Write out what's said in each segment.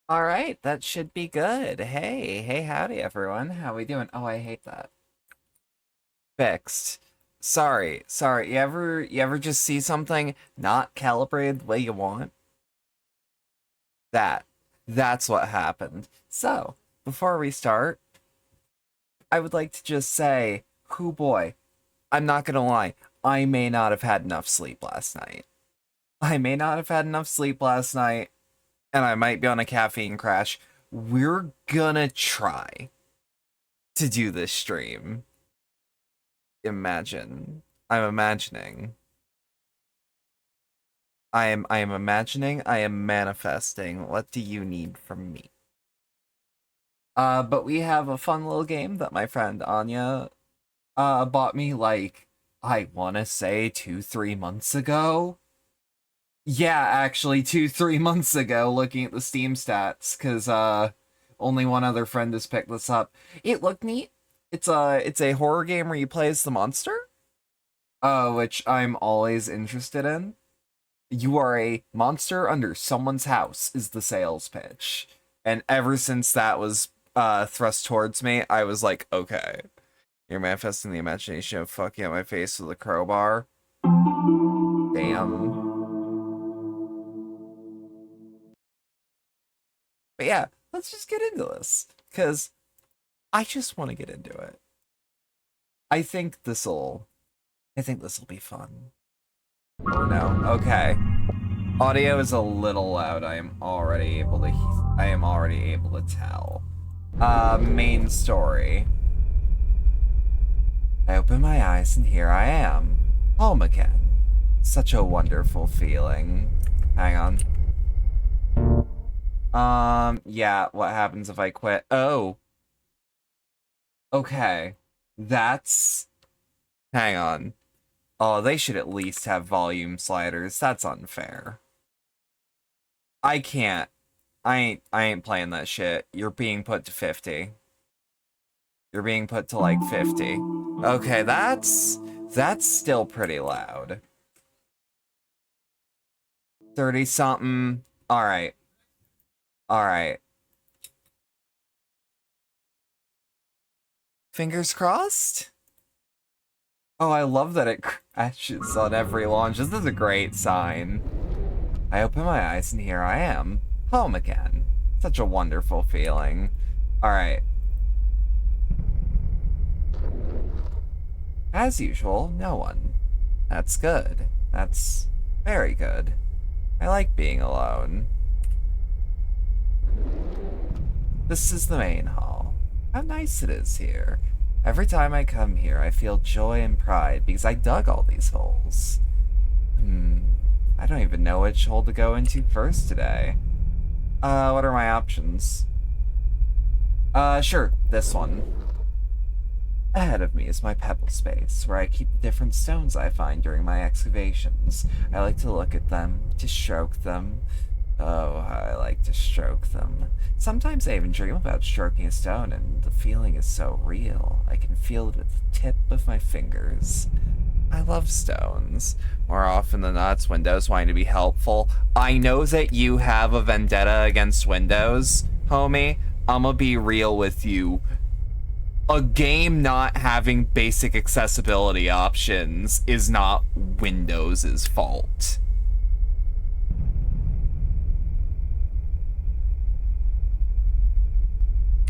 All right, that should be good. Hey, howdy everyone. How we doing? Oh, I hate that. Fixed. Sorry. You ever just see something not calibrated the way you want? That. That's what happened. So, before we start, I would like to just say, whoo boy, I'm not gonna lie, I may not have had enough sleep last night. I may not have had enough sleep last night, and I might be on a caffeine crash. We're gonna try to do this stream. Imagine. I'm imagining. I am imagining, I am manifesting. What do you need from me? But we have a fun little game that my friend Anya bought me like I wanna say 2-3 months ago. Yeah, actually 2-3 months ago, looking at the Steam stats, because only one other friend has picked this up. It looked neat. It's a horror game where you play as the monster. Which I'm always interested in. You are a monster under someone's house is the sales pitch. And ever since that was thrust towards me, I was like, okay. You're manifesting the imagination of fucking at my face with a crowbar. Damn. But yeah, let's just get into this. Cause I just want to get into it. I think this'll be fun. Or no. Okay. Audio is a little loud. I am already able to tell. Main story. I open my eyes and here I am. Home again. Such a wonderful feeling. Hang on. Yeah, what happens if I quit? Oh. Okay. That's... Hang on. Oh, they should at least have volume sliders. That's unfair. I can't. I ain't playing that shit. You're being put to 50. You're being put to like 50. Okay, that's still pretty loud. 30 something. All right. All right. Fingers crossed. Oh, I love that it crashes on every launch. This is a great sign. I open my eyes and here I am, home again. Such a wonderful feeling. All right. As usual, no one. That's good. That's very good. I like being alone. This is the main hall. How nice it is here. Every time I come here, I feel joy and pride because I dug all these holes. I don't even know which hole to go into first today. What are my options? Sure, this one. Ahead of me is my pebble space, where I keep the different stones I find during my excavations. I like to look at them, to stroke them. Oh, I like to stroke them. Sometimes I even dream about stroking a stone, and the feeling is so real. I can feel it at the tip of my fingers. I love stones. More often than not, it's Windows wanting to be helpful. I know that you have a vendetta against Windows, homie. I'ma be real with you. A game not having basic accessibility options is not Windows's fault.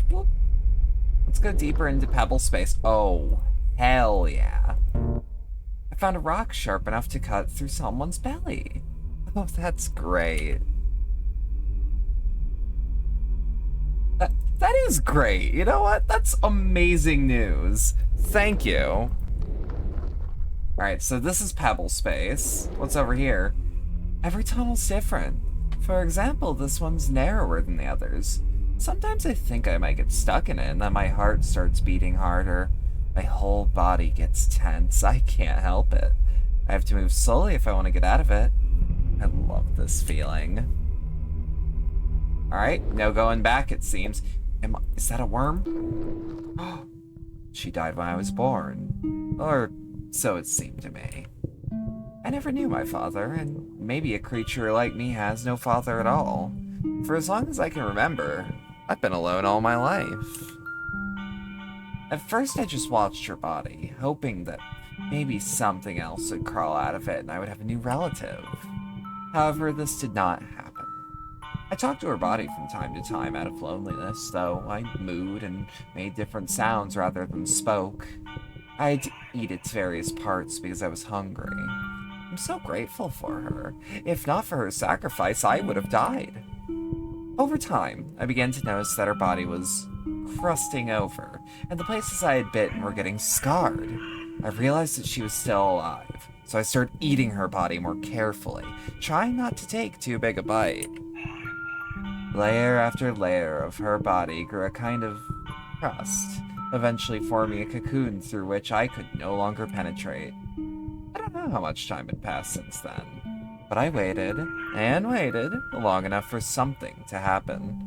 Whoop. Let's go deeper into Pebble space. Oh, hell yeah. I found a rock sharp enough to cut through someone's belly. Oh, that's great. That is great. You know what? That's amazing news. Thank you. Alright, so this is Pebble Space. What's over here? Every tunnel's different. For example, this one's narrower than the others. Sometimes I think I might get stuck in it and then my heart starts beating harder. My whole body gets tense. I can't help it. I have to move slowly if I want to get out of it. I love this feeling. Alright, no going back, it seems. Is that a worm? She died when I was born. Or so it seemed to me. I never knew my father, and maybe a creature like me has no father at all. For as long as I can remember, I've been alone all my life. At first, I just watched her body, hoping that maybe something else would crawl out of it and I would have a new relative. However, this did not happen. I talked to her body from time to time out of loneliness, though I mooed and made different sounds rather than spoke. I'd eat its various parts because I was hungry. I'm so grateful for her. If not for her sacrifice, I would have died. Over time, I began to notice that her body was crusting over, and the places I had bitten were getting scarred. I realized that she was still alive, so I started eating her body more carefully, trying not to take too big a bite. Layer after layer of her body grew a kind of crust, eventually forming a cocoon through which I could no longer penetrate. I don't know how much time had passed since then, but I waited, and waited, long enough for something to happen.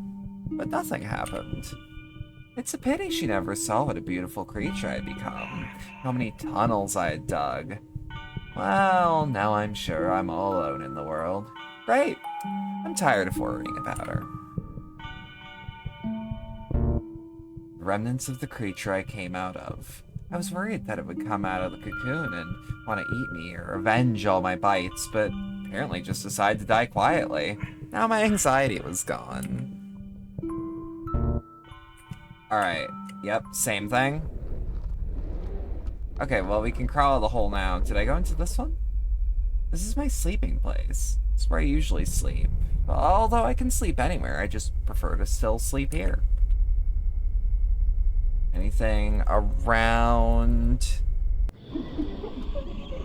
But nothing happened. It's a pity she never saw what a beautiful creature I had become, how many tunnels I had dug. Well, now I'm sure I'm all alone in the world. Great. I'm tired of worrying about her. The remnants of the creature I came out of. I was worried that it would come out of the cocoon and want to eat me or avenge all my bites, but apparently just decided to die quietly. Now my anxiety was gone. Alright, yep, same thing. Okay, well, we can crawl out of the hole now. Did I go into this one? This is my sleeping place. It's where I usually sleep. Although I can sleep anywhere, I just prefer to still sleep here. Anything around?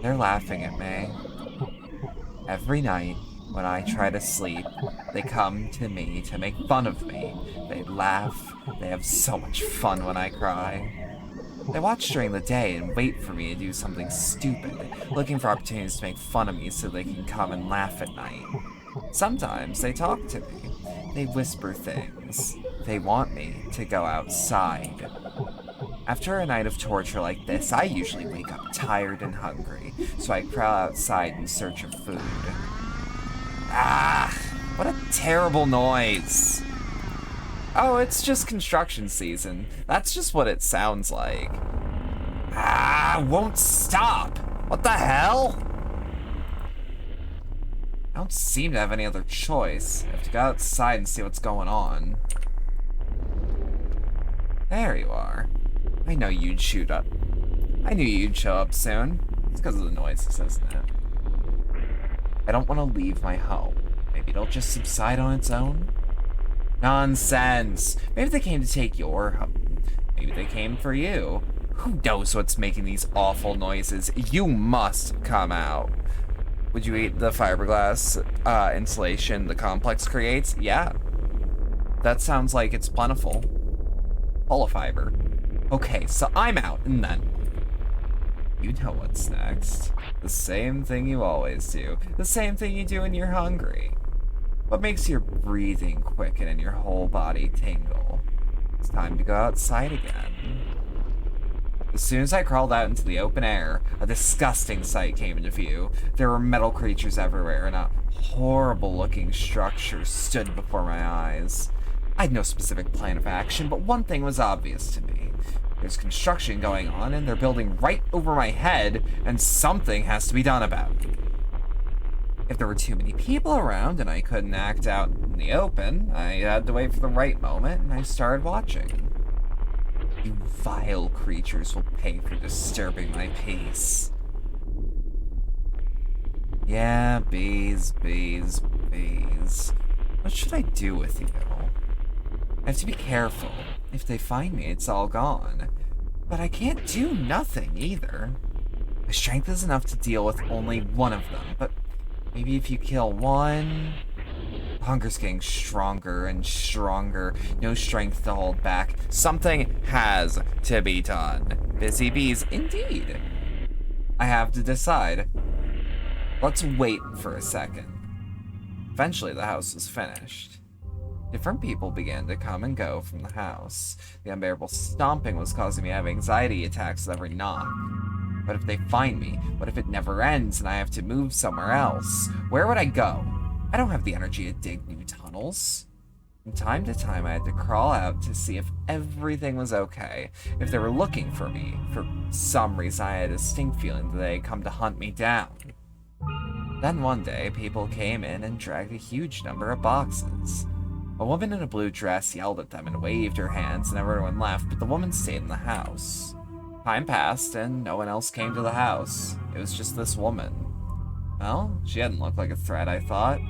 They're laughing at me. Every night, when I try to sleep, they come to me to make fun of me. They laugh. They have so much fun when I cry. They watch during the day and wait for me to do something stupid, looking for opportunities to make fun of me so they can come and laugh at night. Sometimes they talk to me. They whisper things. They want me to go outside. After a night of torture like this, I usually wake up tired and hungry, so I crawl outside in search of food. Ah, what a terrible noise. Oh, it's just construction season. That's just what it sounds like. Ah, won't stop. What the hell? I don't seem to have any other choice. I have to go outside and see what's going on. There you are. I know you'd shoot up. I knew you'd show up soon. It's because of the noises, isn't it? I don't want to leave my home. Maybe it'll just subside on its own? Nonsense! Maybe they came to take your home. Maybe they came for you. Who knows what's making these awful noises? You must come out. Would you eat the fiberglass insulation the complex creates? Yeah. That sounds like it's plentiful. Full of fiber. Okay, so I'm out, and then... You know what's next. The same thing you always do. The same thing you do when you're hungry. What makes your breathing quicken and your whole body tingle? It's time to go outside again. As soon as I crawled out into the open air, a disgusting sight came into view. There were metal creatures everywhere, and a horrible-looking structure stood before my eyes. I had no specific plan of action, but one thing was obvious to me. There's construction going on, and they're building right over my head, and something has to be done about it. If there were too many people around and I couldn't act out in the open, I had to wait for the right moment, and I started watching. You vile creatures will pay for disturbing my peace. Yeah, bees, bees, bees. What should I do with you? I have to be careful. If they find me, it's all gone. But I can't do nothing either. My strength is enough to deal with only one of them, but maybe if you kill one... Hunger's getting stronger and stronger. No strength to hold back. Something has to be done. Busy bees, indeed. I have to decide. Let's wait for a second. Eventually, the house was finished. Different people began to come and go from the house. The unbearable stomping was causing me to have anxiety attacks with every knock. What if they find me? What if it never ends and I have to move somewhere else? Where would I go? I don't have the energy to dig new tunnels. From time to time, I had to crawl out to see if everything was okay, if they were looking for me. For some reason, I had a distinct feeling that they had come to hunt me down. Then one day, people came in and dragged a huge number of boxes. A woman in a blue dress yelled at them and waved her hands, and everyone left, but the woman stayed in the house. Time passed, and no one else came to the house. It was just this woman. Well, she hadn't looked like a threat, I thought.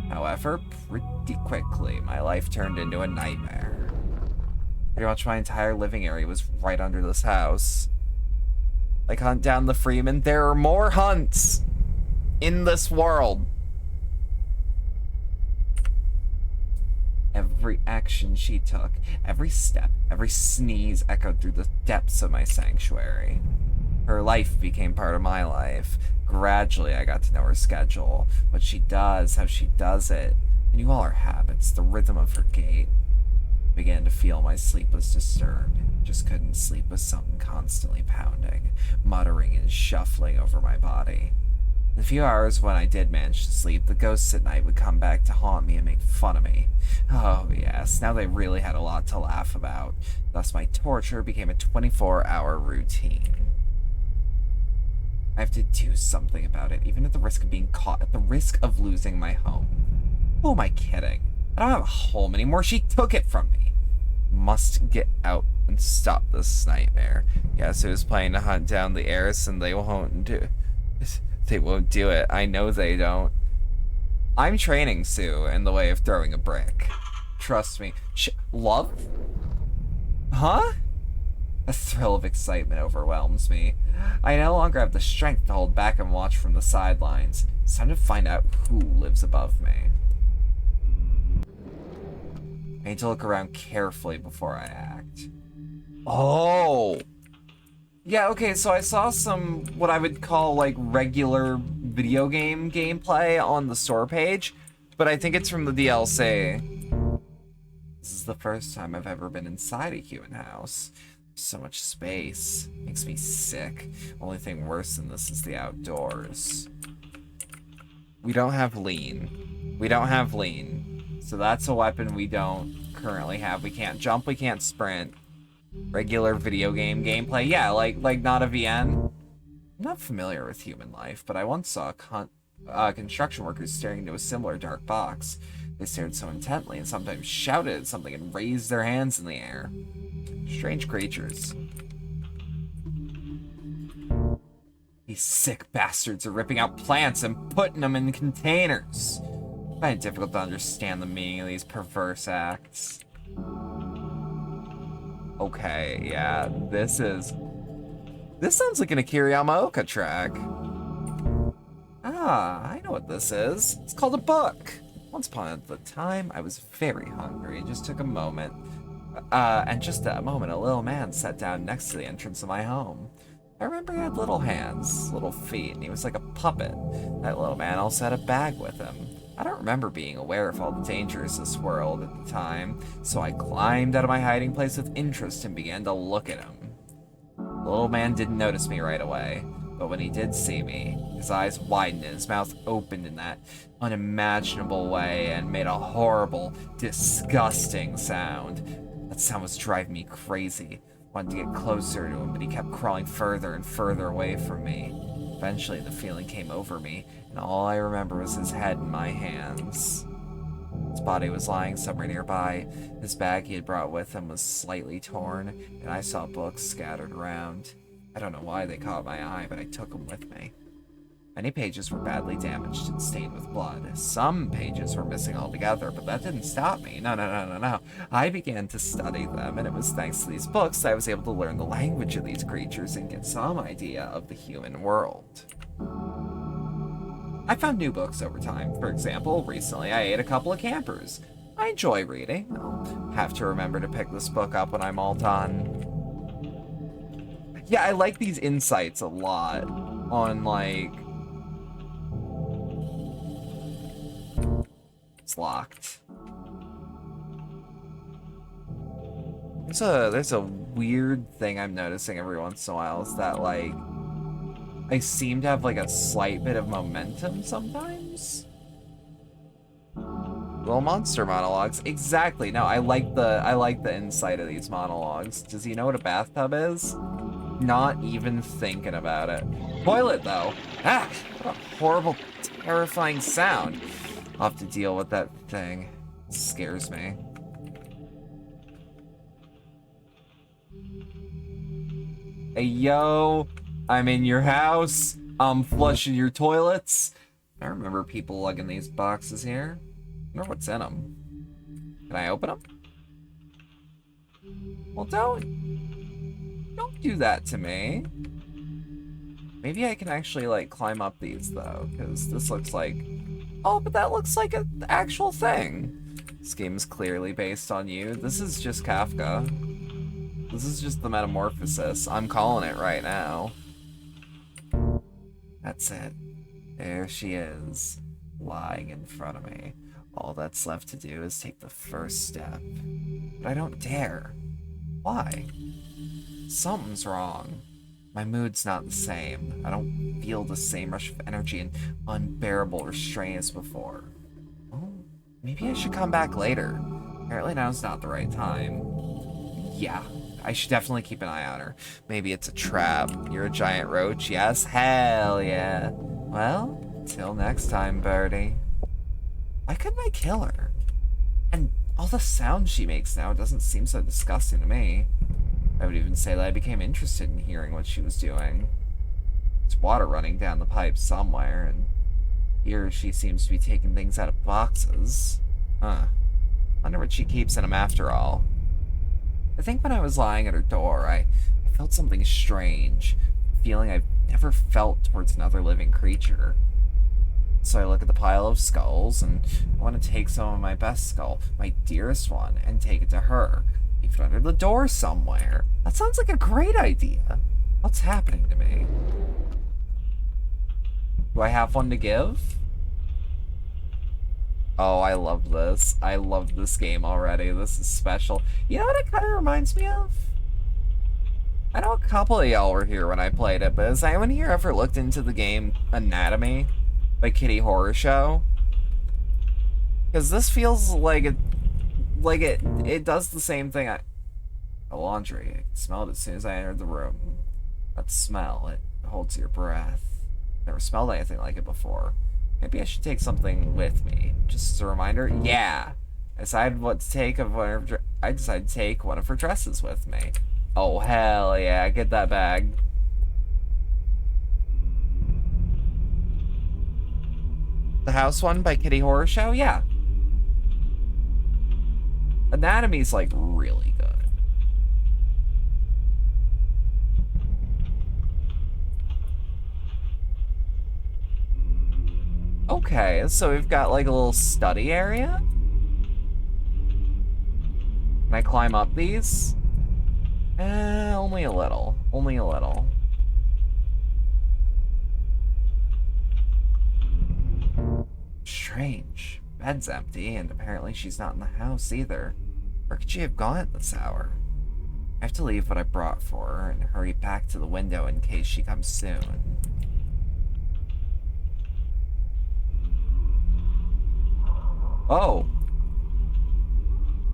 However, pretty quickly, my life turned into a nightmare. Pretty much my entire living area was right under this house. Like Hunt Down the Freeman, there are more hunts in this world. Every action she took, every step, every sneeze echoed through the depths of my sanctuary. Her life became part of my life. Gradually, I got to know her schedule, what she does, how she does it. I knew all her habits, the rhythm of her gait. I began to feel my sleep was disturbed. Just couldn't sleep with something constantly pounding, muttering and shuffling over my body. In the few hours when I did manage to sleep, the ghosts at night would come back to haunt me and make fun of me. Oh yes, now they really had a lot to laugh about. Thus my torture became a 24-hour routine. I have to do something about it, even at the risk of being caught, at the risk of losing my home. Who am I kidding? I don't have a home anymore. She took it from me. Must get out and stop this nightmare. Yes, who's planning to hunt down the heiress, and they won't do it. I know they don't. I'm training Sue in the way of throwing a brick. Trust me. Love? Huh? A thrill of excitement overwhelms me. I no longer have the strength to hold back and watch from the sidelines. It's time to find out who lives above me. I need to look around carefully before I act. Oh! Yeah, okay, so I saw some, what I would call, like, regular video game gameplay on the store page, but I think it's from the DLC. This is the first time I've ever been inside a human house. So much space. Makes me sick. Only thing worse than this is the outdoors. We don't have lean. So that's a weapon we don't currently have. We can't jump, we can't sprint. Regular video game gameplay. Yeah, like not a VN. I'm not familiar with human life, but I once saw construction workers staring into a similar dark box. They stared so intently and sometimes shouted at something and raised their hands in the air. Strange creatures. These sick bastards are ripping out plants and putting them in containers. I find it difficult to understand the meaning of these perverse acts. Okay, yeah, this sounds like an Akira Yamaoka track. Ah, I know what this is. It's called a book. Once upon a time, I was very hungry. It just took a moment. And just a moment, a little man sat down next to the entrance of my home. I remember he had little hands, little feet, and he was like a puppet. That little man also had a bag with him. I don't remember being aware of all the dangers of this world at the time, so I climbed out of my hiding place with interest and began to look at him. The little man didn't notice me right away, but when he did see me, his eyes widened and his mouth opened in that unimaginable way and made a horrible, disgusting sound. That sound was driving me crazy. I wanted to get closer to him, but he kept crawling further and further away from me. Eventually, the feeling came over me, and all I remember was his head in my hands. His body was lying somewhere nearby. His bag he had brought with him was slightly torn, and I saw books scattered around. I don't know why they caught my eye, but I took them with me. Many pages were badly damaged and stained with blood. Some pages were missing altogether, but that didn't stop me. No. I began to study them, and it was thanks to these books that I was able to learn the language of these creatures and get some idea of the human world. I found new books over time. For example, recently I ate a couple of campers. I enjoy reading. I'll have to remember to pick this book up when I'm all done. Yeah, I like these insights a lot on, like... It's locked. There's a weird thing I'm noticing every once in a while is that, like, I seem to have, like, a slight bit of momentum sometimes. Little monster monologues. Exactly. No, I like the insight of these monologues. Does he know what a bathtub is? Not even thinking about it. Toilet though. Ah, what a horrible, terrifying sound. I'll have to deal with that thing. It scares me. Hey yo, I'm in your house. I'm flushing your toilets. I remember people lugging these boxes here. I wonder what's in them. Can I open them? Well, don't do that to me. Maybe I can actually like climb up these though, because this looks like, oh, but that looks like an actual thing. This game is clearly based on you. This is just Kafka. This is just the metamorphosis. I'm calling it right now. That's it. There she is, lying in front of me. All that's left to do is take the first step. But I don't dare. Why? Something's wrong. My mood's not the same. I don't feel the same rush of energy and unbearable restraint as before. Oh, maybe I should come back later. Apparently now's not the right time. Yeah, I should definitely keep an eye on her. Maybe it's a trap. You're a giant roach, yes? Hell yeah. Well, till next time, Birdie. Why couldn't I kill her? And all the sounds she makes now doesn't seem so disgusting to me. I would even say that I became interested in hearing what she was doing. There's water running down the pipe somewhere, and here she seems to be taking things out of boxes. Huh. Wonder what she keeps in them after all. I think when I was lying at her door, I felt something strange. A feeling I've never felt towards another living creature. So I look at the pile of skulls, and I want to take some of my best skull, my dearest one, and take it to her. Leave it under the door somewhere. That sounds like a great idea. What's happening to me? Do I have one to give? Oh, I love this. I love this game already. This is special. You know what it kind of reminds me of? I know a couple of y'all were here when I played it, but has anyone here ever looked into the game Anatomy by Kitty Horror Show? Because this feels like it does the same thing. The laundry. I smelled it as soon as I entered the room. That smell, it holds your breath. Never smelled anything like it before. Maybe I should take something with me, just as a reminder. Yeah, I decided to take one of her dresses with me. Oh hell yeah! Get that bag. The House one by Kitty Horror Show. Yeah. Anatomy's like really good. Okay, so we've got like a little study area. Can I climb up these? Only a little. Only a little. Strange. Bed's empty, and apparently she's not in the house either. Where could she have gone at this hour? I have to leave what I brought for her and hurry back to the window in case she comes soon. Oh.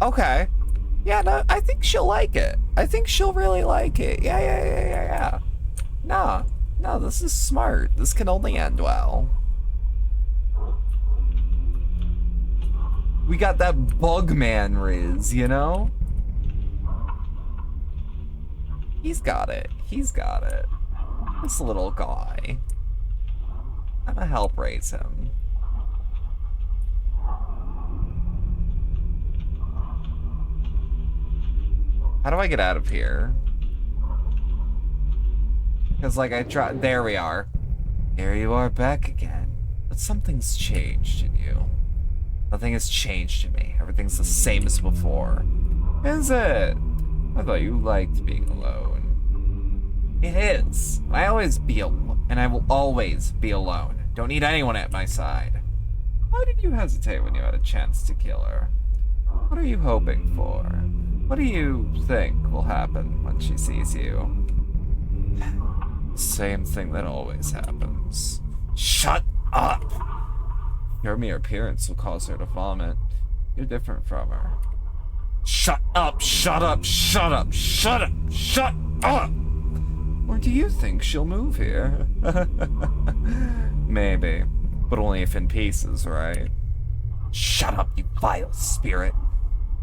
Okay. Yeah, no, I think she'll like it. I think she'll really like it. Yeah. No, this is smart. This can only end well. We got that Bugman Riz, you know? He's got it. He's got it. This little guy. I'm gonna help raise him. How do I get out of here? Because, like, there we are. Here you are back again. But something's changed in you. Nothing has changed in me. Everything's the same as before. Is it? I thought you liked being alone. It is. I always be alone, and I will always be alone. Don't need anyone at my side. Why did you hesitate when you had a chance to kill her? What are you hoping for? What do you think will happen when she sees you? Same thing that always happens. Shut up! Your mere appearance will cause her to vomit. You're different from her. Shut up! Shut up! Shut up! Shut up! Shut up! Or do you think she'll move here? Maybe. But only if in pieces, right? Shut up, you vile spirit.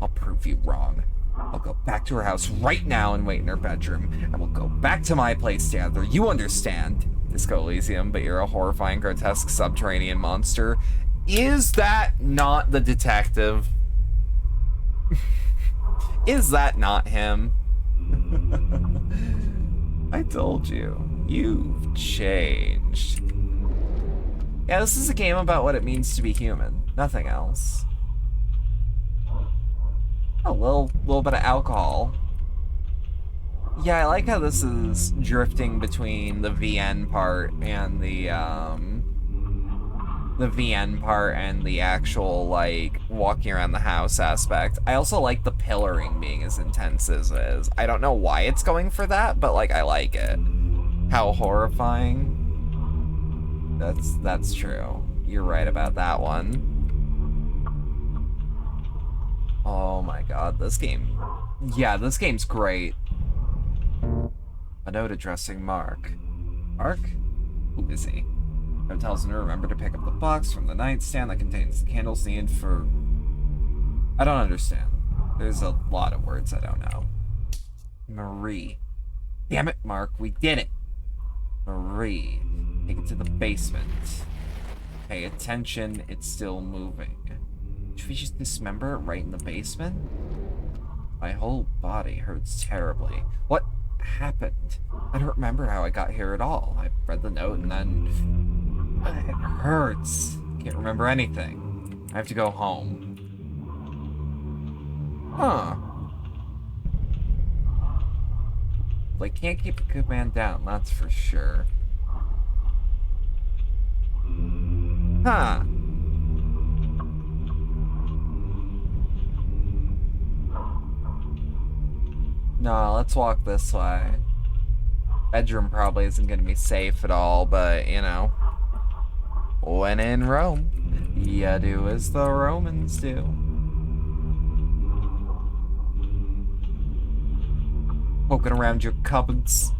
I'll prove you wrong. I'll go back to her house right now and wait in her bedroom, and we'll go back to my place together. You understand? Disco Elysium, but you're a horrifying, grotesque subterranean monster. Is that not the detective? Is that not him? I told you. You've changed. Yeah, this is a game about what it means to be human. Nothing else. A little bit of alcohol. Yeah, I like how this is drifting between the VN part and the actual, like, walking around the house aspect. I also like the pillaring being as intense as it is. I don't know why it's going for that, but, like, I like it. How horrifying. That's true. You're right about that one. Oh my god, this game. Yeah, this game's great. A note addressing Mark. Mark? Who is he? It tells him to remember to pick up the box from the nightstand that contains the candles needed for... I don't understand. There's a lot of words I don't know. Marie. Damn it, Mark, we did it! Marie. Take it to the basement. Pay attention, it's still moving. Should we just dismember it right in the basement? My whole body hurts terribly. What happened? I don't remember how I got here at all. I read the note and then... It hurts. Can't remember anything. I have to go home. Huh. Well, I can't keep a good man down, that's for sure. Huh. No, let's walk this way. Bedroom probably isn't gonna be safe at all, but, you know. When in Rome, you do as the Romans do. Poking around your cupboards.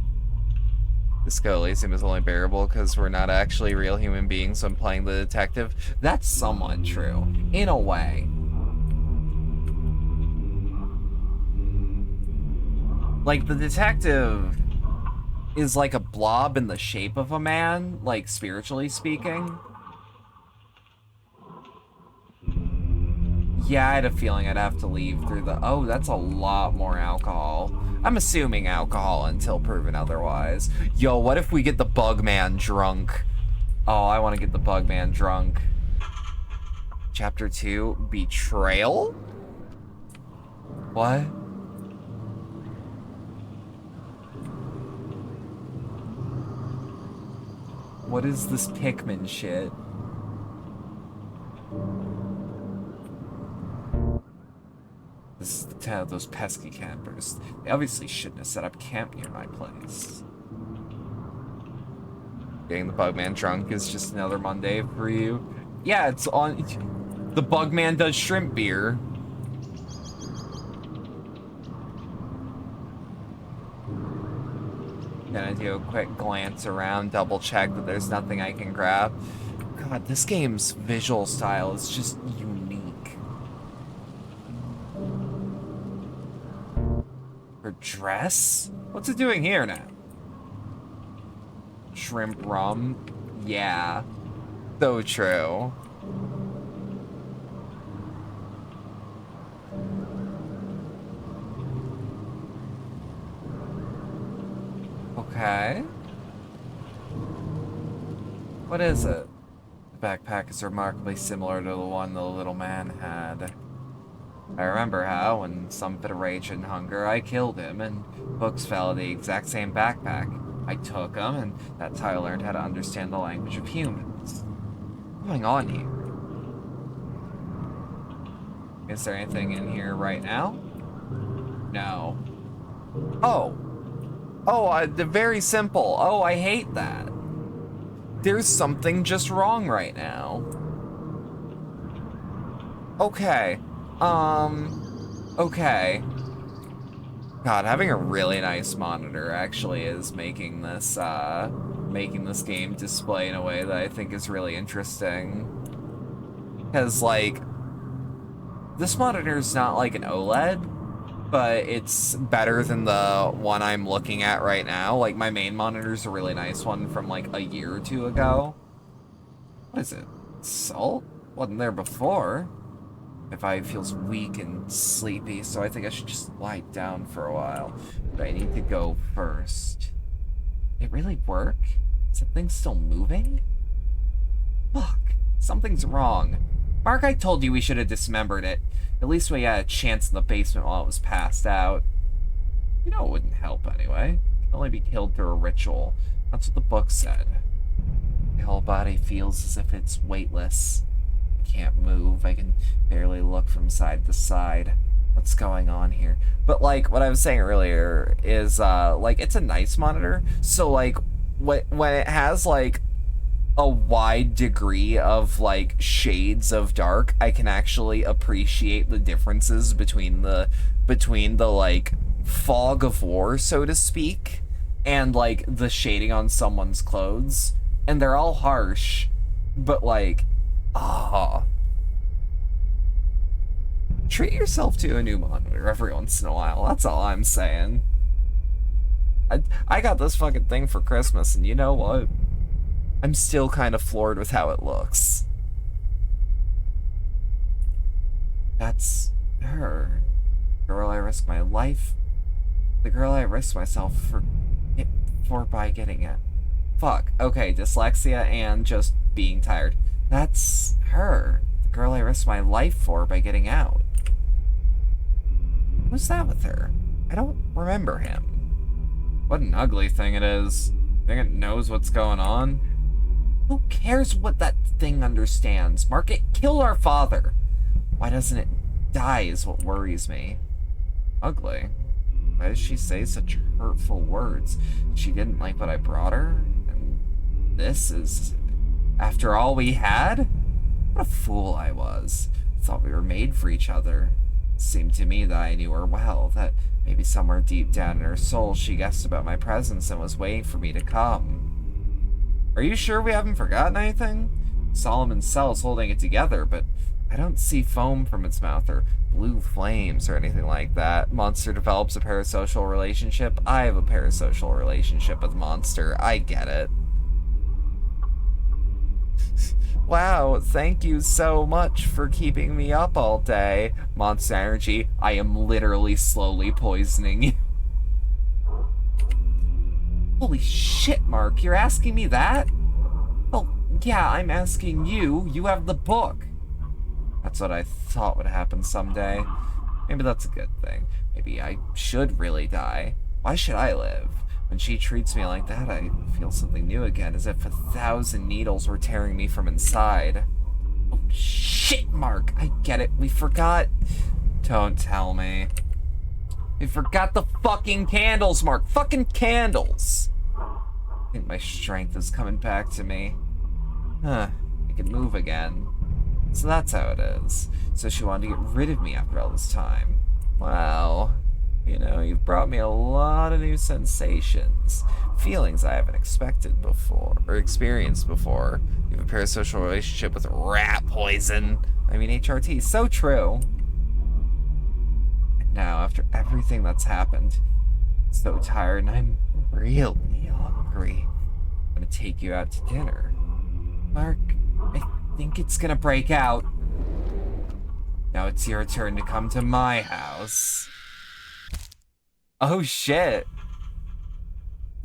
Disco Elysium is only bearable because we're not actually real human beings when playing the detective. That's somewhat true, in a way. Like, the detective is like a blob in the shape of a man, like, spiritually speaking. Yeah, I had a feeling I'd have to leave through the... Oh, that's a lot more alcohol. I'm assuming alcohol until proven otherwise. Yo, what if we get the bug man drunk? Oh, I want to get the bug man drunk. Chapter 2, Betrayal? What? What is this Pikmin shit? This is the town of those pesky campers. They obviously shouldn't have set up camp near my place. Getting the Bugman drunk is just another Monday for you. Yeah, it's on... The Bugman does shrimp beer. Gonna do a quick glance around, double check that there's nothing I can grab. God, this game's visual style is just unique. Her dress? What's it doing here now? Shrimp rum? Yeah. So true. Okay. What is it? The backpack is remarkably similar to the one the little man had. I remember how, in some fit of rage and hunger, I killed him, and books fell in the exact same backpack. I took them, and that's how I learned how to understand the language of humans. What's going on here? Is there anything in here right now? No. Oh! Oh, very simple. Oh, I hate that. There's something just wrong right now. Okay. Okay. God, having a really nice monitor actually is making this game display in a way that I think is really interesting. Because, like, this monitor's not like an OLED, but it's better than the one I'm looking at right now. Like, my main monitor's a really nice one from, like, a year or two ago. What is it? Salt? Wasn't there before. My body feels weak and sleepy, so I think I should just lie down for a while. But I need to go first. Did it really work? Is the thing still moving? Fuck. Something's wrong. Mark, I told you we should have dismembered it. At least we had a chance in the basement while it was passed out. You know it wouldn't help anyway. It can only be killed through a ritual. That's what the book said. My whole body feels as if it's weightless. I can't move. I can barely look from side to side. What's going on here? But, like, what I was saying earlier is, like, it's a nice monitor. So, like, when it has, like, a wide degree of, like, shades of dark, I can actually appreciate the differences between the like, fog of war, so to speak, and, like, the shading on someone's clothes. And they're all harsh, but, like, treat yourself to a new monitor every once in a while. That's all I'm saying. I got this fucking thing for Christmas, and you know what? I'm still kind of floored with how it looks. That's her. The girl I risked my life. The girl I risked myself for by getting it. Fuck. Okay, dyslexia and just being tired. That's her. The girl I risked my life for by getting out. Who's that with her? I don't remember him. What an ugly thing it is. Think it knows what's going on? Who cares what that thing understands? Mark, it killed our father. Why doesn't it die is what worries me. Ugly. Why does she say such hurtful words? She didn't like what I brought her? And this is... after all we had? What a fool I was. I thought we were made for each other. It seemed to me that I knew her well, that maybe somewhere deep down in her soul she guessed about my presence and was waiting for me to come. Are you sure we haven't forgotten anything? Solomon's cell is holding it together, but I don't see foam from its mouth or blue flames or anything like that. Monster develops a parasocial relationship. I have a parasocial relationship with Monster. I get it. Wow, thank you so much for keeping me up all day. Monster Energy, I am literally slowly poisoning you. Holy shit, Mark, you're asking me that? Well, yeah, I'm asking you. You have the book. That's what I thought would happen someday. Maybe that's a good thing. Maybe I should really die. Why should I live? When she treats me like that, I feel something new again, as if 1,000 needles were tearing me from inside. Oh, shit, Mark, I get it. We forgot. Don't tell me. We forgot the fucking candles, Mark. Fucking candles. I think my strength is coming back to me. Huh. I can move again. So that's how it is. So she wanted to get rid of me after all this time. Wow. You know, you've brought me a lot of new sensations. Feelings I haven't expected before, or experienced before. You have a parasocial relationship with rat poison. I mean, HRT, so true. And now, after everything that's happened, I'm so tired and I'm really hungry. I'm gonna take you out to dinner. Mark, I think it's gonna break out. Now it's your turn to come to my house. Oh shit.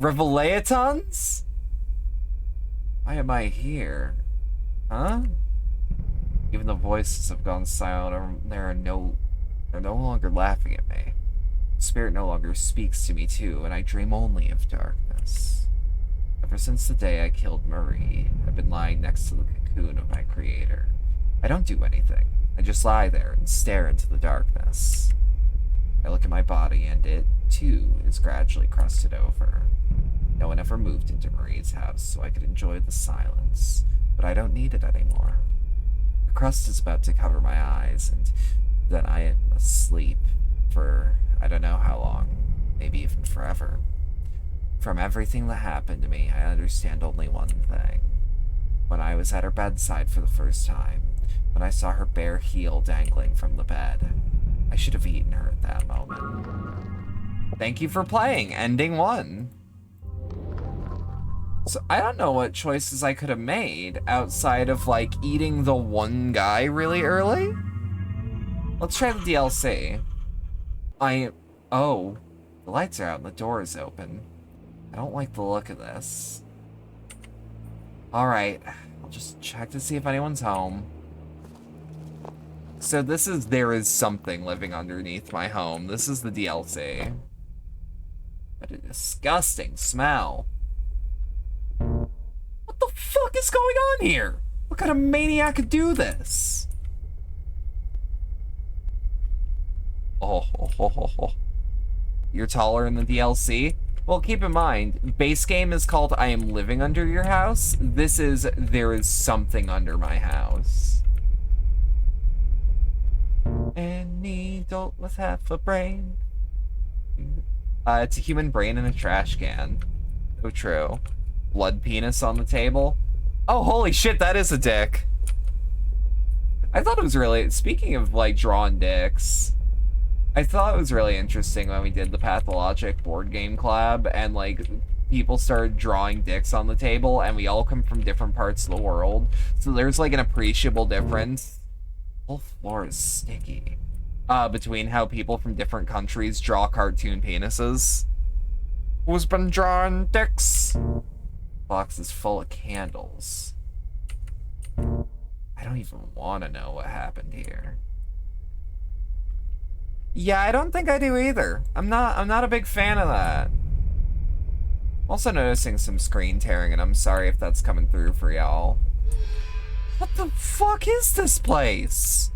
Revelations? Why am I here? Huh? Even the voices have gone silent, they're no longer laughing at me. Spirit no longer speaks to me too, and I dream only of darkness. Ever since the day I killed Marie, I've been lying next to the cocoon of my creator. I don't do anything. I just lie there and stare into the darkness. I look at my body and it, too, is gradually crusted over. No one ever moved into Marie's house, so I could enjoy the silence, but I don't need it anymore. A crust is about to cover my eyes, and then I am asleep for I don't know how long, maybe even forever. From everything that happened to me, I understand only one thing. When I was at her bedside for the first time, when I saw her bare heel dangling from the bed, I should have eaten her at that moment. Thank you for playing, ending 1. So I don't know what choices I could have made outside of like eating the one guy really early. Let's try the DLC. Oh, the lights are out and the door is open. I don't like the look of this. All right, I'll just check to see if anyone's home. So this is There Is Something Living Underneath My Home. This is the DLC. What a disgusting smell. What the fuck is going on here? What kind of maniac could do this? Oh. You're taller in the DLC? Well, keep in mind, base game is called I Am Living Under Your House. This is There Is Something Under My House. Any adult with half a brain. It's a human brain in a trash can. Oh, true. Blood penis on the table. Oh, holy shit, that is a dick. I thought it was really, speaking of like drawn dicks, I thought it was really interesting when we did the Pathologic board game collab and like people started drawing dicks on the table and we all come from different parts of the world. So there's like an appreciable difference. The whole floor is sticky. Between how people from different countries draw cartoon penises. Who's been drawing dicks? Box is full of candles. I don't even want to know what happened here. Yeah, I don't think I do either. I'm not a big fan of that. Also noticing some screen tearing, and I'm sorry if that's coming through for y'all. What the fuck is this place?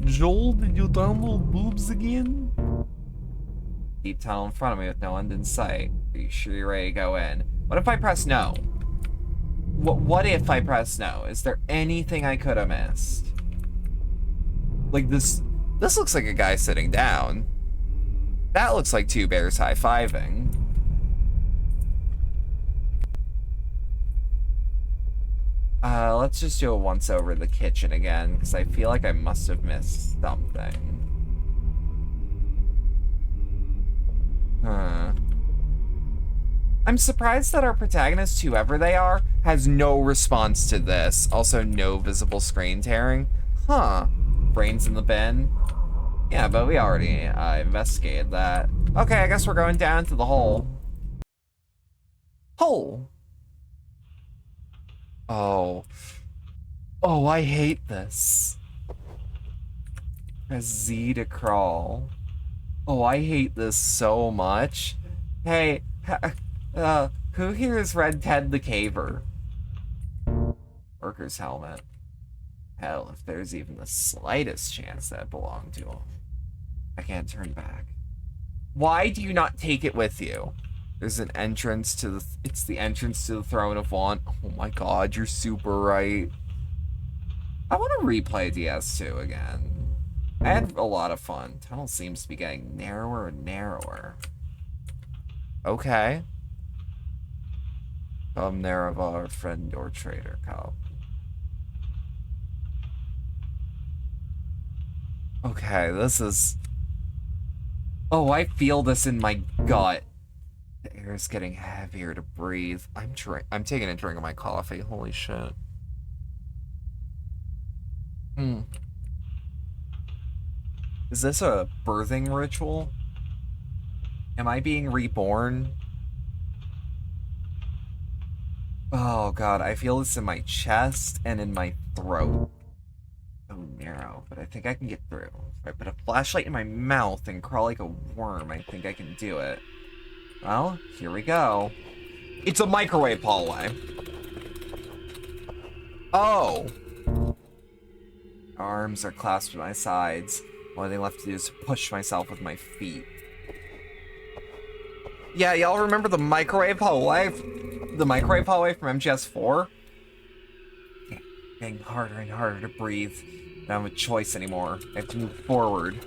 Joel, did you download boobs again? Deep tunnel in front of me with no end in sight. Are you sure you're ready to go in? What if I press no? What if I press no? Is there anything I could have missed? Like this looks like a guy sitting down. That looks like two bears high-fiving. Let's just do a once over the kitchen again, because I feel like I must have missed something. Huh. I'm surprised that our protagonist, whoever they are, has no response to this. Also, no visible screen tearing. Huh. Brains in the bin. Yeah, but we already investigated that. Okay, I guess we're going down to the hole. Hole. Oh. Oh, I hate this. Press Z to crawl. Oh, I hate this so much. Hey, who here has read Ted the Caver? Worker's helmet. Hell, if there's even the slightest chance that it belonged to him. I can't turn back. Why do you not take it with you? There's an entrance to the... It's the entrance to the Throne of Want. Oh my god, you're super right. I want to replay DS2 again. I had a lot of fun. Tunnel seems to be getting narrower and narrower. Okay. Come Nerevar, friend or traitor, come. Okay, this is... Oh, I feel this in my gut. The air is getting heavier to breathe. I'm taking a drink of my coffee. Holy shit. Is this a birthing ritual? Am I being reborn? Oh god, I feel this in my chest and in my throat. So narrow, but I think I can get through. If I put a flashlight in my mouth and crawl like a worm, I think I can do it. Well, here we go. It's a microwave hallway. Oh. Arms are clasped at my sides. Only thing left to do is push myself with my feet. Yeah, y'all remember the microwave hallway? the microwave hallway from MGS4? Getting harder and harder to breathe. I don't have a choice anymore. I have to move forward.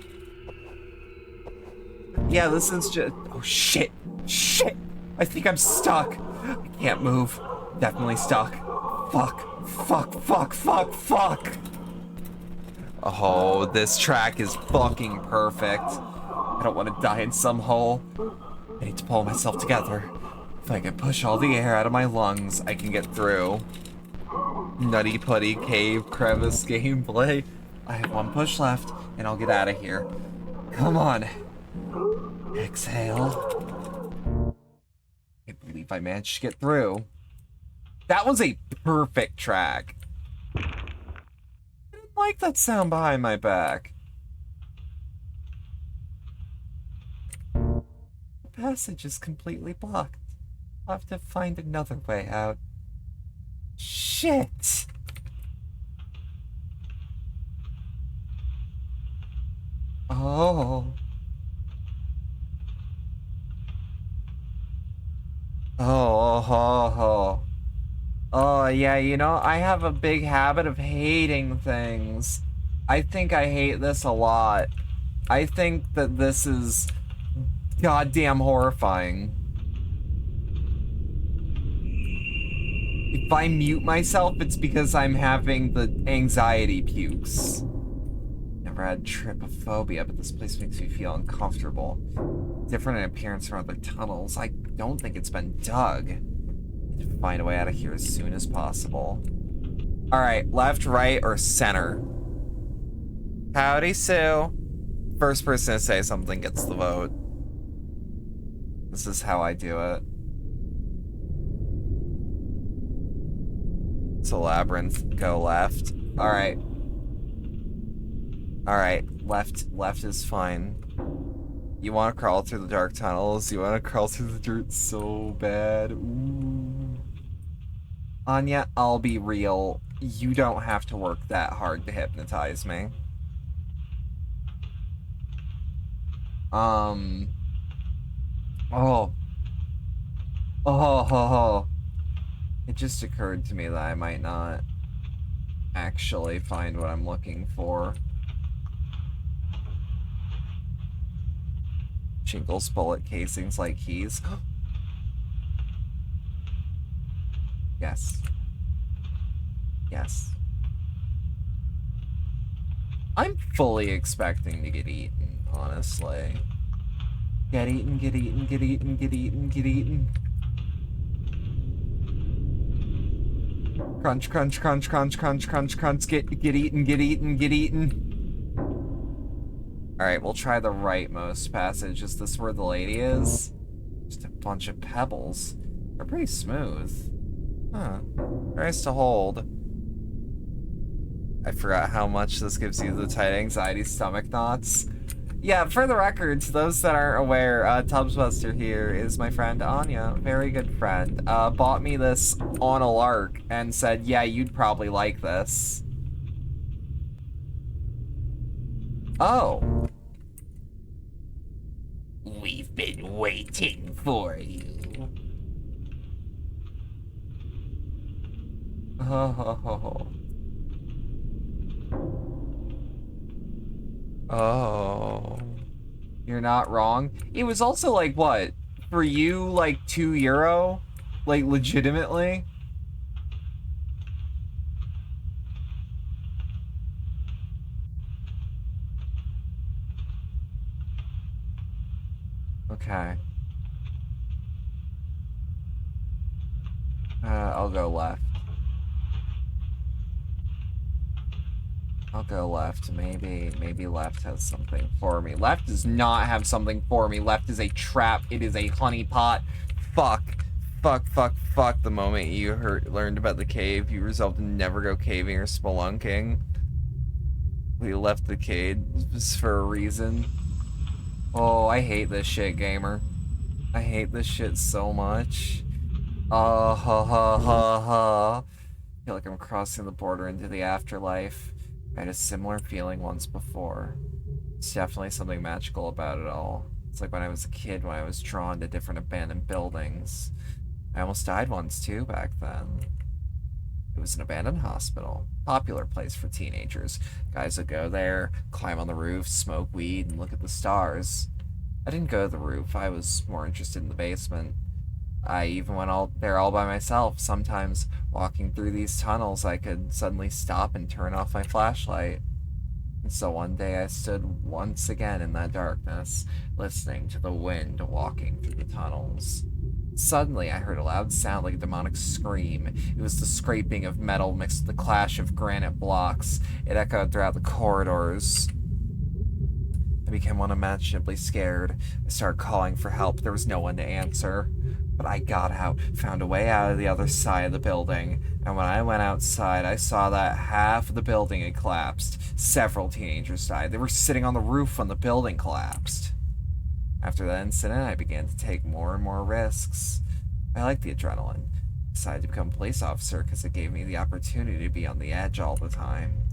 Yeah, this is just... Oh, shit. Shit! I think I'm stuck. I can't move. Definitely stuck. Fuck. Fuck, fuck, fuck, fuck! Oh, this track is fucking perfect. I don't want to die in some hole. I need to pull myself together. If I can push all the air out of my lungs, I can get through. Nutty Putty Cave Crevice gameplay. I have one push left, and I'll get out of here. Come on. Exhale. I believe I managed to get through. That was a perfect track. I didn't like that sound behind my back. The passage is completely blocked. I'll have to find another way out. Shit! Oh. Oh, yeah, you know, I have a big habit of hating things. I think I hate this a lot. I think that this is goddamn horrifying. If I mute myself, it's because I'm having the anxiety pukes. Never had trypophobia, but this place makes me feel uncomfortable. Different in appearance from other tunnels. I don't think it's been dug. Need to find a way out of here as soon as possible. Alright, left, right, or center? Howdy, Sue. First person to say something gets the vote. This is how I do it. It's a labyrinth. Go left. Alright. Alright, left is fine. You want to crawl through the dark tunnels? You want to crawl through the dirt so bad? Ooh. Anya, I'll be real. You don't have to work that hard to hypnotize me. Oh. Oh. It just occurred to me that I might not actually find what I'm looking for. Jingles bullet casings like keys. Yes. Yes. I'm fully expecting to get eaten, honestly. Get eaten, get eaten, get eaten, get eaten, get eaten. Crunch, crunch, crunch, crunch, crunch, crunch, crunch, get eaten, get eaten, get eaten. Alright, we'll try the rightmost passage. Is this where the lady is? Just a bunch of pebbles. They're pretty smooth. Huh. Nice to hold. I forgot how much this gives you the tight anxiety stomach knots. Yeah, for the record, to those that aren't aware, Tubbsbuster here is my friend Anya, very good friend. Bought me this on a lark and said, yeah, you'd probably like this. Oh. We've been waiting for you. Oh. Oh. You're not wrong. It was also like, what? For you, like €2? Like, legitimately? Okay. I'll go left. I'll go left. Maybe left has something for me. Left does not have something for me. Left is a trap. It is a honeypot. Fuck. Fuck, fuck, fuck. The moment you learned about the cave, you resolved to never go caving or spelunking. We left the cave just for a reason. Oh, I hate this shit, gamer. I hate this shit so much. Ha ha ha. I feel like I'm crossing the border into the afterlife. I had a similar feeling once before. It's definitely something magical about it all. It's like when I was a kid when I was drawn to different abandoned buildings. I almost died once too back then. It was an abandoned hospital. Popular place for teenagers. Guys would go there, climb on the roof, smoke weed, and look at the stars. I didn't go to the roof. I was more interested in the basement. I even went all there all by myself. Sometimes, walking through these tunnels, I could suddenly stop and turn off my flashlight. And so one day I stood once again in that darkness, listening to the wind walking through the tunnels. Suddenly, I heard a loud sound like a demonic scream. It was the scraping of metal mixed with the clash of granite blocks. It echoed throughout the corridors. I became unimaginably scared. I started calling for help. There was no one to answer. But I got out, found a way out of the other side of the building, and when I went outside, I saw that half of the building had collapsed. Several teenagers died. They were sitting on the roof when the building collapsed. After that incident, I began to take more and more risks. I liked the adrenaline. I decided to become a police officer because it gave me the opportunity to be on the edge all the time.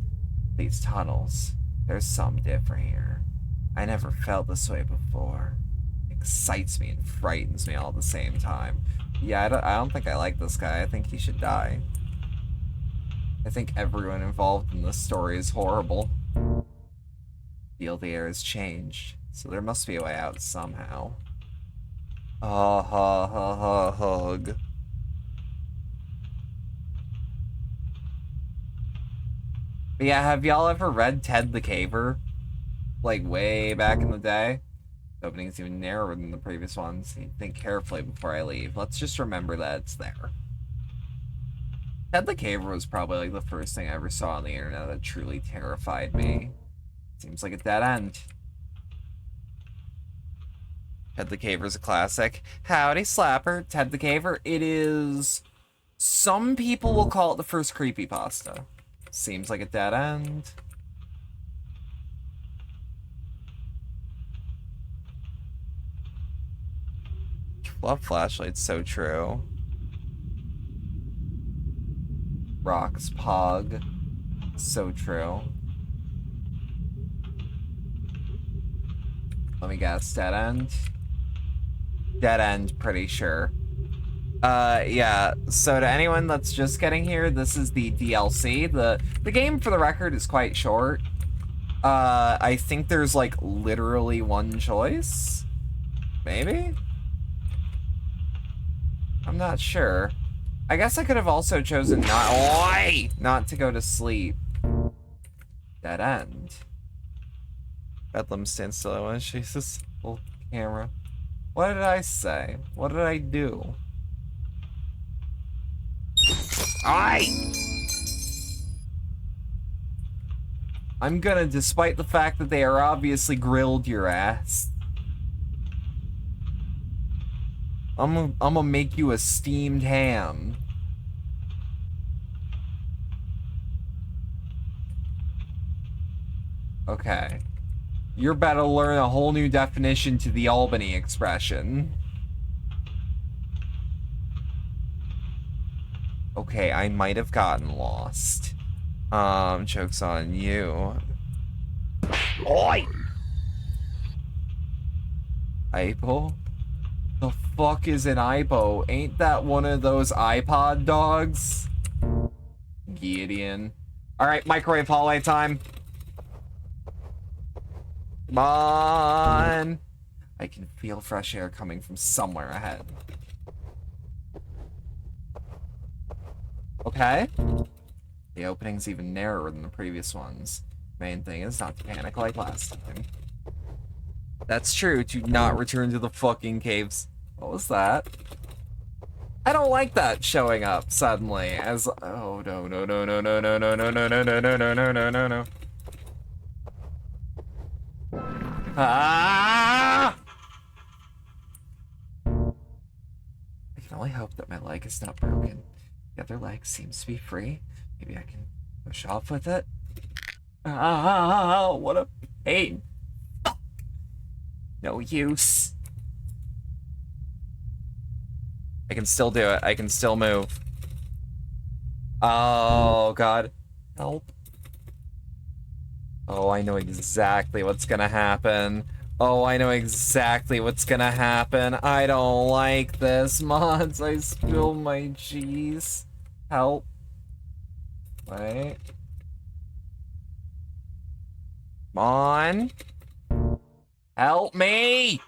These tunnels, there's something different here. I never felt this way before. It excites me and frightens me all at the same time. Yeah, I don't think I like this guy. I think he should die. I think everyone involved in this story is horrible. Feel the air has changed, so there must be a way out somehow. Hug. But yeah, have y'all ever read Ted the Caver? Like, way back in the day? The opening's even narrower than the previous ones. Think carefully before I leave. Let's just remember that it's there. Ted the Caver was probably like the first thing I ever saw on the internet that truly terrified me. Seems like a dead end. Ted the Caver's a classic. Howdy, Slapper. Ted the Caver. It is... Some people will call it the first creepypasta. Seems like a dead end. Love flashlights, so true. Rocks Pog. So true. Let me guess, dead end? Dead end, pretty sure. Yeah, so to anyone that's just getting here, this is the DLC. The game, for the record, is quite short. I think there's, like, literally one choice? Maybe? I'm not sure. I guess I could have also chosen not to go to sleep. Dead end. Bedlam stands still. I want to chase this little camera. What did I say? What did I do? I'm gonna, despite the fact that they are obviously grilled your ass. I'm gonna make you a steamed ham. Okay. You're about to learn a whole new definition to the Albany expression. Okay, I might have gotten lost. Joke's on you. Oi! Ipo? The fuck is an Ipo? Ain't that one of those iPod dogs? Gideon. Alright, microwave hallway time. Come on! I can feel fresh air coming from somewhere ahead. Okay. The opening's even narrower than the previous ones. Main thing is not to panic like last time. That's true, to not return to the fucking caves. What was that? I don't like that showing up suddenly as... Oh, no, no, no, no, no, no, no, no, no, no, no, no, no, no, no, no, no. Ah! I can only hope that my leg is not broken. The other leg seems to be free. Maybe I can push off with it. Ah, what a pain. No use. I can still do it. I can still move. Oh, God. Help. Oh, I know exactly what's gonna happen. Oh, I know exactly what's gonna happen. I don't like this, mods. I spilled my cheese. Help. Wait. Come on. Help me!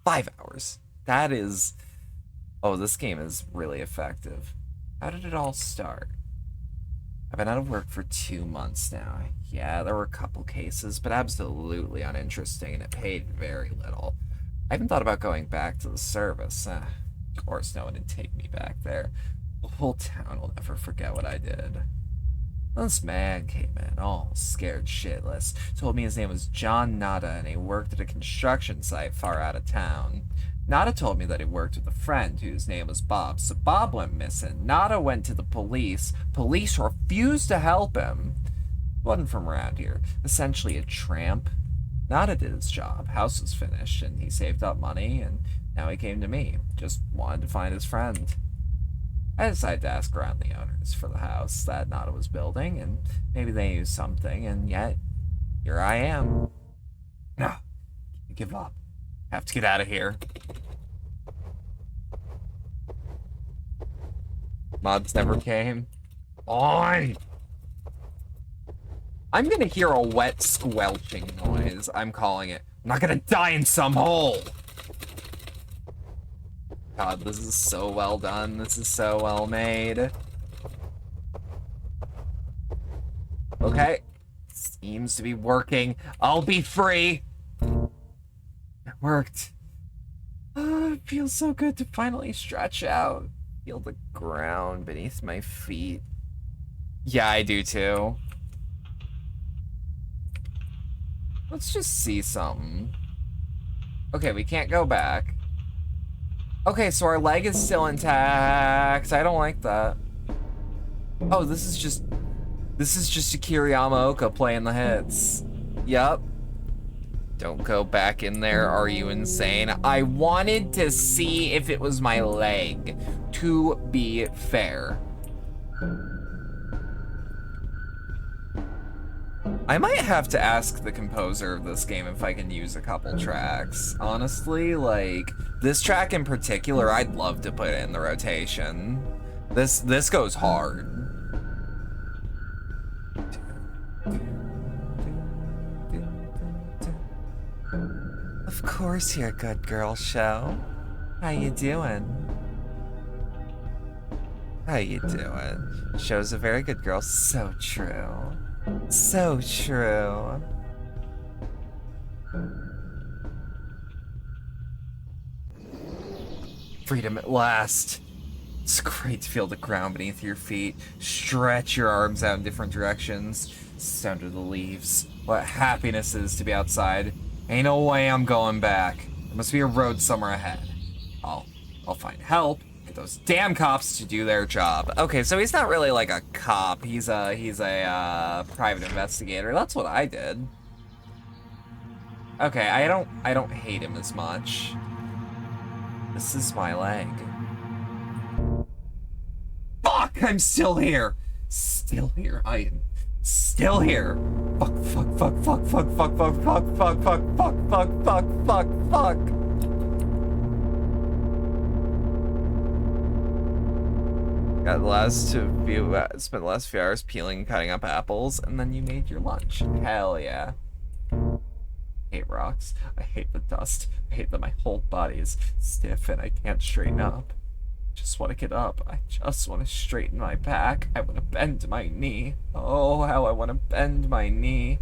5 hours. That is... Oh, this game is really effective. How did it all start? I've been out of work for 2 months now. Yeah, there were a couple cases, but absolutely uninteresting, and it paid very little. I even thought about going back to the service. Of course, no one would take me back there. The whole town will never forget what I did. This man came in, all scared shitless, told me his name was John Nada and he worked at a construction site far out of town. Nada told me that he worked with a friend whose name was Bob, so Bob went missing. Nada went to the police. Police refused to help him. Wasn't from around here. Essentially a tramp. Nada did his job. House was finished, and he saved up money, and now he came to me. Just wanted to find his friend. I decided to ask around the owners for the house that Nada was building, and maybe they knew something, and yet, here I am. No, can't give up. Have to get out of here. Mods never came. On! I'm gonna hear a wet squelching noise. I'm calling it. I'm not gonna die in some hole! God, this is so well done. This is so well made. Okay. Seems to be working. I'll be free. It worked. Oh, it feels so good to finally stretch out. Feel the ground beneath my feet. Yeah, I do too. Let's just see something. Okay, we can't go back. Okay, so our leg is still intact. I don't like that. Oh, this is just Akira Yamaoka playing the hits. Yup. Don't go back in there, are you insane? I wanted to see if it was my leg, to be fair. I might have to ask the composer of this game if I can use a couple tracks. Honestly, like, this track in particular, I'd love to put it in the rotation. This goes hard. Of course you're a good girl, Show. How you doing? How you doing? Show's a very good girl. So true. So true. Freedom at last. It's great to feel the ground beneath your feet. Stretch your arms out in different directions. Sound of the leaves. What happiness it is to be outside. Ain't no way I'm going back. There must be a road somewhere ahead. I'll find help. Get those damn cops to do their job. Okay, so he's not really like a cop. He's a private investigator. That's what I did. Okay, I don't hate him as much. This is my leg. Fuck! I'm still here. Still here. I am still here. Fuck, fuck, fuck, fuck, fuck, fuck, fuck, fuck, fuck, fuck, fuck, fuck, fuck, fuck, fuck. Got the last spent the last few hours peeling and cutting up apples, and then you made your lunch. Hell yeah. I hate rocks. I hate the dust. I hate that my whole body is stiff and I can't straighten up. I just want to get up. I just want to straighten my back. I want to bend my knee. Oh, how I want to bend my knee.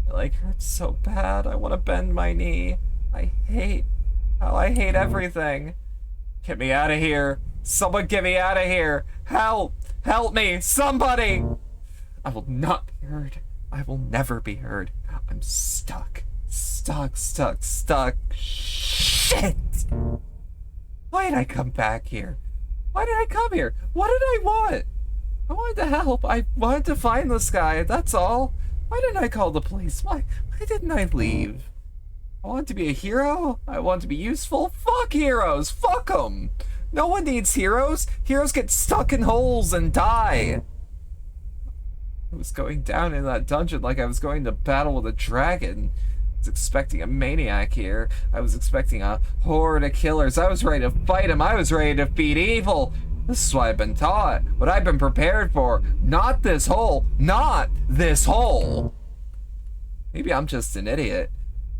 My leg hurts so bad. I want to bend my knee. I hate everything. Get me out of here. Someone get me out of here. Help! Help me! Somebody! I will not be heard. I will never be heard. I'm stuck. Stuck, stuck, stuck. Shit! Why did I come back here? Why did I come here? What did I want? I wanted to help. I wanted to find this guy, that's all. Why didn't I call the police? Why didn't I leave? I want to be a hero? I want to be useful? Fuck heroes! Fuck them! No one needs heroes! Heroes get stuck in holes and die! I was going down in that dungeon like I was going to battle with a dragon. was expecting a maniac here. I was expecting a horde of killers. I was ready to fight him. I was ready to defeat evil. This is what I've been taught, what I've been prepared for. Not this hole. Not this hole. Maybe I'm just an idiot.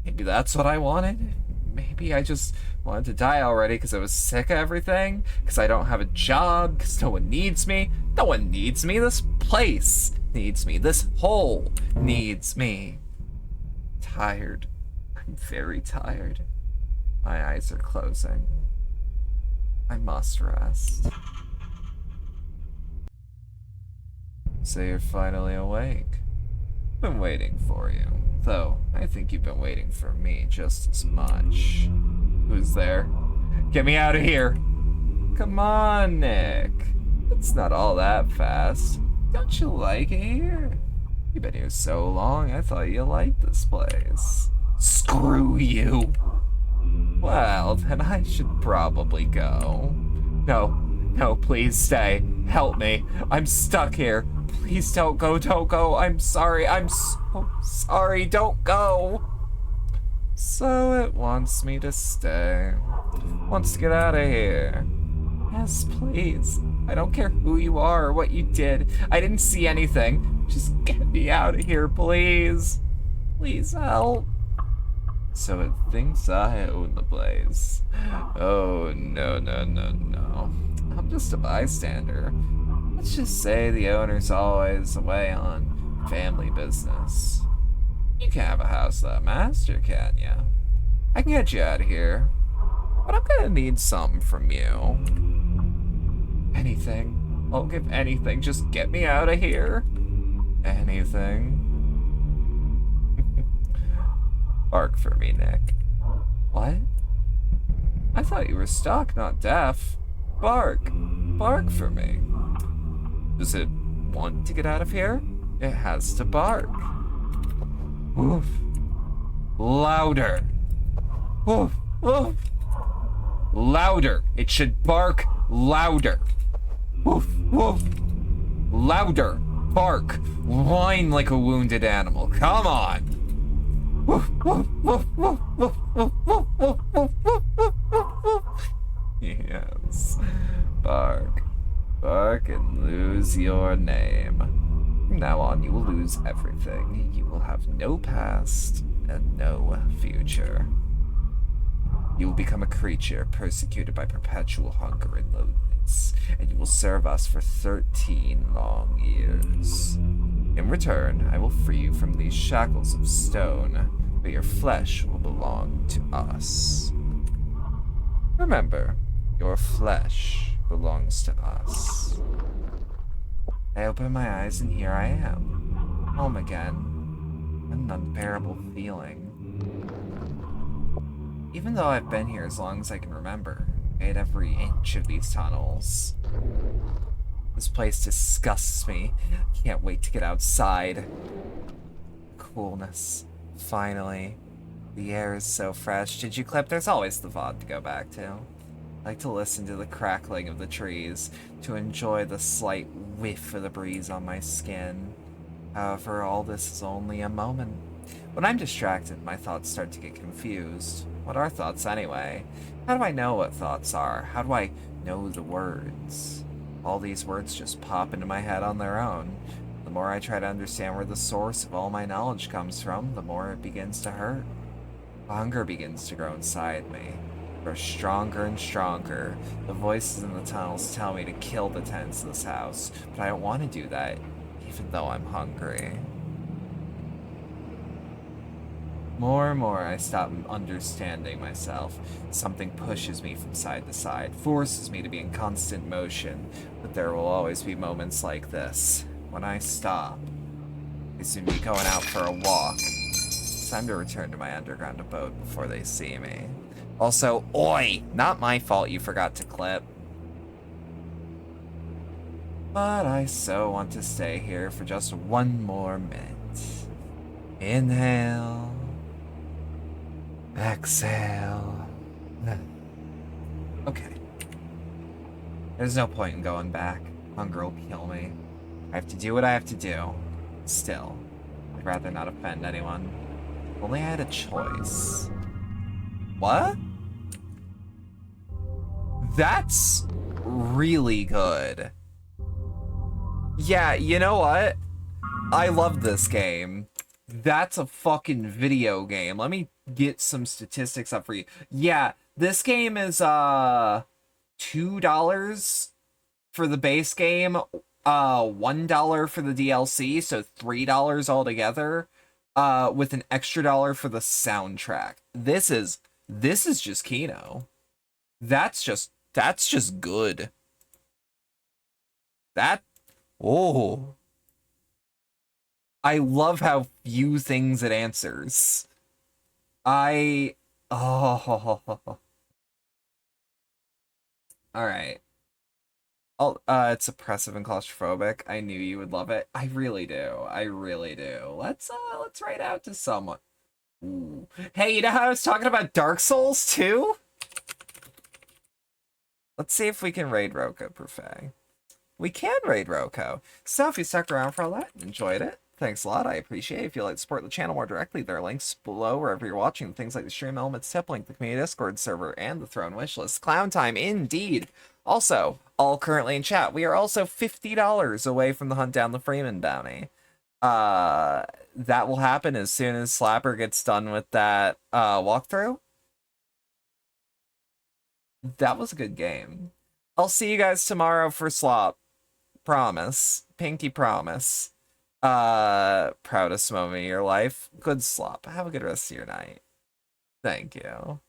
Maybe that's what I wanted. Maybe I just wanted to die already because I was sick of everything, because I don't have a job, because no one needs me. No one needs me. This place needs me. This hole needs me. Tired. I'm very tired. My eyes are closing. I must rest. So you're finally awake. Been waiting for you. Though, I think you've been waiting for me just as much. Who's there? Get me out of here! Come on, Nick. It's not all that fast. Don't you like it here? You've been here so long, I thought you liked this place. Screw you! Well, then I should probably go. No, please stay. Help me. I'm stuck here. Please don't go. I'm sorry. I'm so sorry. Don't go. So it wants me to stay. Wants to get out of here. Yes, please. I don't care who you are or what you did. I didn't see anything. Just get me out of here, please. Please help. So it thinks I own the place. Oh, no. I'm just a bystander. Let's just say the owner's always away on family business. You can't have a house without a master, can ya? I can get you out of here, but I'm gonna need something from you. Anything. I'll give anything. Just get me out of here. Anything. Bark for me, Nick. What? I thought you were stuck, not deaf. Bark. Bark for me. Does it want to get out of here? It has to bark. Woof. Louder. Woof. Woof. Louder. It should bark louder. Woof. Woof. Louder. Bark. Whine like a wounded animal. Come on. Woof, woof, woof, woof, woof, woof, woof, woof, woof, woof, woof, woof. Yes. Bark. Bark and lose your name. From now on, you will lose everything. You will have no past and no future. You will become a creature persecuted by perpetual hunger and loneliness, and you will serve us for 13 long years. In return, I will free you from these shackles of stone, but your flesh will belong to us. Remember, your flesh belongs to us. I open my eyes and here I am, home again. An unbearable feeling. Even though I've been here as long as I can remember, I hate every inch of these tunnels. This place disgusts me. I can't wait to get outside. Coolness. Finally. The air is so fresh. Did you clip? There's always the VOD to go back to. I like to listen to the crackling of the trees, to enjoy the slight whiff of the breeze on my skin. However, all this is only a moment. When I'm distracted, my thoughts start to get confused. What are thoughts anyway? How do I know what thoughts are? How do I know the words? All these words just pop into my head on their own. The more I try to understand where the source of all my knowledge comes from, the more it begins to hurt. Hunger begins to grow inside me. Grow stronger and stronger. The voices in the tunnels tell me to kill the tenants of this house, but I don't want to do that, even though I'm hungry. More and more, I stop understanding myself. Something pushes me from side to side, forces me to be in constant motion, but there will always be moments like this. When I stop, I soon be going out for a walk. It's time to return to my underground abode before they see me. Also, oi! Not my fault you forgot to clip. But I so want to stay here for just one more minute. Inhale. Exhale. Okay. There's no point in going back. Hunger will kill me. I have to do what I have to do. Still, I'd rather not offend anyone. Only I had a choice. What? That's really good. Yeah, you know what? I love this game. That's a fucking video game. Let me get some statistics up for you. Yeah, this game is $2 for the base game, $1 for the DLC, so $3 altogether, with an extra dollar for the soundtrack. This is just Kino. That's just good. That oh, I love how few things it answers. I oh all right. Oh, it's oppressive and claustrophobic. I knew you would love it. I really do. I really do. Let's write out to someone. Ooh. Hey, you know how I was talking about Dark Souls too? Let's see if we can raid Roko Perfect. We can raid Roko. So if you stuck around for all that and enjoyed it, thanks a lot. I appreciate it. If you'd like to support the channel more directly, there are links below wherever you're watching. Things like the stream elements, tip link, the community Discord server, and the throne wishlist. Clown time, indeed. Also, all currently in chat, we are also $50 away from the hunt down the Freeman bounty. That will happen as soon as Slapper gets done with that walkthrough. That was a good game. I'll see you guys tomorrow for Slop. Promise. Pinky promise. Proudest moment of your life. Good Slop. Have a good rest of your night. Thank you.